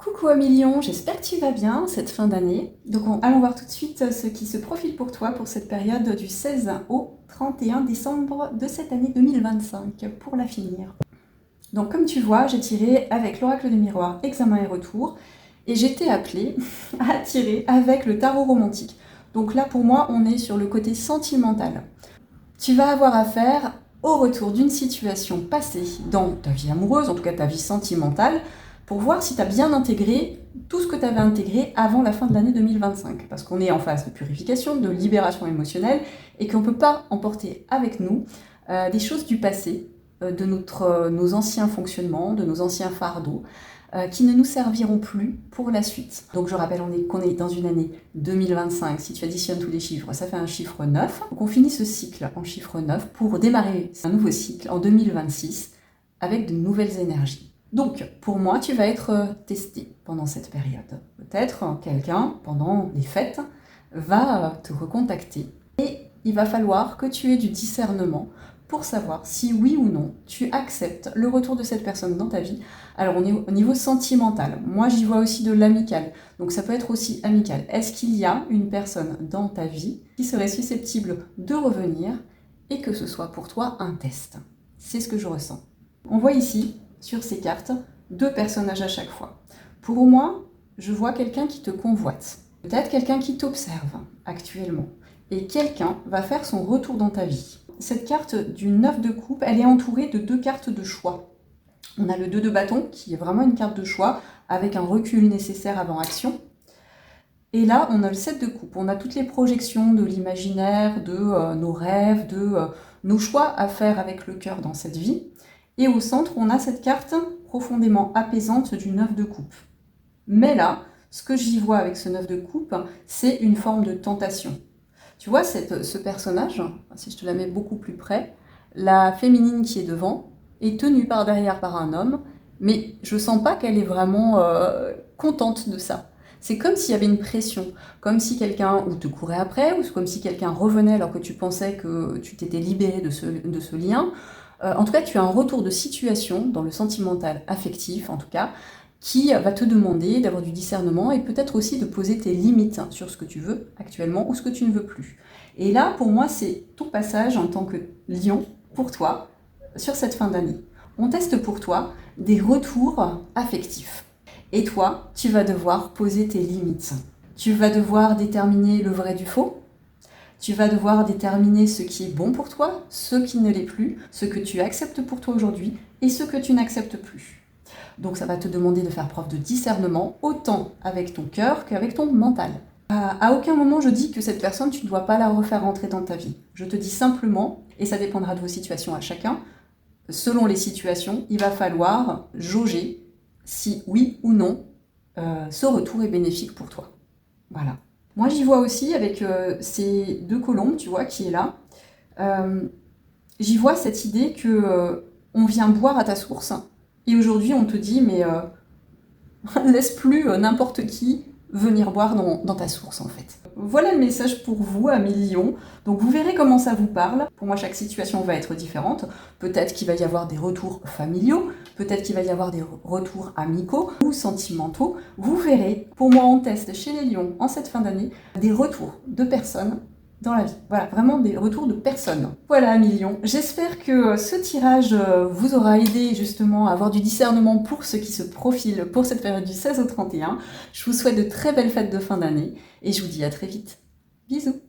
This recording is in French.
Coucou Amilion, j'espère que tu vas bien cette fin d'année. Donc allons voir tout de suite ce qui se profile pour toi pour cette période du 16 au 31 décembre de cette année 2025, pour la finir. Donc comme tu vois, j'ai tiré avec l'oracle des miroirs, examen et retour, et j'étais appelée à tirer avec le tarot romantique. Donc là pour moi, on est sur le côté sentimental. Tu vas avoir affaire au retour d'une situation passée dans ta vie amoureuse, en tout cas ta vie sentimentale, pour voir si tu as bien intégré tout ce que tu avais intégré avant la fin de l'année 2025. Parce qu'on est en phase de purification, de libération émotionnelle, et qu'on ne peut pas emporter avec nous des choses du passé, de nos anciens fonctionnements, de nos anciens fardeaux, qui ne nous serviront plus pour la suite. Donc je rappelle qu'on est dans une année 2025, si tu additionnes tous les chiffres, ça fait un chiffre 9. Donc on finit ce cycle en chiffre 9 pour démarrer un nouveau cycle en 2026 avec de nouvelles énergies. Donc, pour moi, tu vas être testé pendant cette période. Peut-être quelqu'un, pendant les fêtes, va te recontacter et il va falloir que tu aies du discernement pour savoir si oui ou non tu acceptes le retour de cette personne dans ta vie. Alors, on est au niveau sentimental. Moi, j'y vois aussi de l'amical. Donc, ça peut être aussi amical. Est-ce qu'il y a une personne dans ta vie qui serait susceptible de revenir et que ce soit pour toi un test? C'est ce que je ressens. On voit ici sur ces cartes, deux personnages à chaque fois. Pour moi, je vois quelqu'un qui te convoite, peut-être quelqu'un qui t'observe actuellement, et quelqu'un va faire son retour dans ta vie. Cette carte du 9 de coupe, elle est entourée de deux cartes de choix. On a le 2 de bâton, qui est vraiment une carte de choix, avec un recul nécessaire avant action. Et là, on a le 7 de coupe. On a toutes les projections de l'imaginaire, de nos rêves, de nos choix à faire avec le cœur dans cette vie. Et au centre, on a cette carte profondément apaisante du 9 de coupe. Mais là, ce que j'y vois avec ce 9 de coupe, c'est une forme de tentation. Tu vois, ce personnage, si je te la mets beaucoup plus près, la féminine qui est devant est tenue par derrière par un homme, mais je sens pas qu'elle est vraiment contente de ça. C'est comme s'il y avait une pression, comme si quelqu'un te courait après, ou comme si quelqu'un revenait alors que tu pensais que tu t'étais libéré de ce lien. En tout cas, tu as un retour de situation dans le sentimental affectif, en tout cas, qui va te demander d'avoir du discernement et peut-être aussi de poser tes limites sur ce que tu veux actuellement ou ce que tu ne veux plus. Et là, pour moi, c'est ton passage en tant que lion pour toi sur cette fin d'année. On teste pour toi des retours affectifs. Et toi, tu vas devoir poser tes limites. Tu vas devoir déterminer le vrai du faux. Tu vas devoir déterminer ce qui est bon pour toi, ce qui ne l'est plus, ce que tu acceptes pour toi aujourd'hui et ce que tu n'acceptes plus. Donc ça va te demander de faire preuve de discernement, autant avec ton cœur qu'avec ton mental. À aucun moment je dis que cette personne, tu ne dois pas la refaire rentrer dans ta vie. Je te dis simplement, et ça dépendra de vos situations à chacun, selon les situations, il va falloir jauger si oui ou non ce retour est bénéfique pour toi. Voilà. Moi, j'y vois aussi avec ces deux colombes, tu vois, qui est là. J'y vois cette idée que on vient boire à ta source. Et aujourd'hui, on te dit, mais laisse plus n'importe qui venir boire dans ta source, en fait. Voilà le message pour vous, amis Lion. Donc, vous verrez comment ça vous parle. Pour moi, chaque situation va être différente. Peut-être qu'il va y avoir des retours familiaux, peut-être qu'il va y avoir des retours amicaux ou sentimentaux. Vous verrez, pour moi, on teste chez les lions, en cette fin d'année, des retours de personnes dans la vie. Voilà, vraiment des retours de personnes. Voilà, amis lions. J'espère que ce tirage vous aura aidé justement à avoir du discernement pour ce qui se profile pour cette période du 16 au 31. Je vous souhaite de très belles fêtes de fin d'année et je vous dis à très vite. Bisous!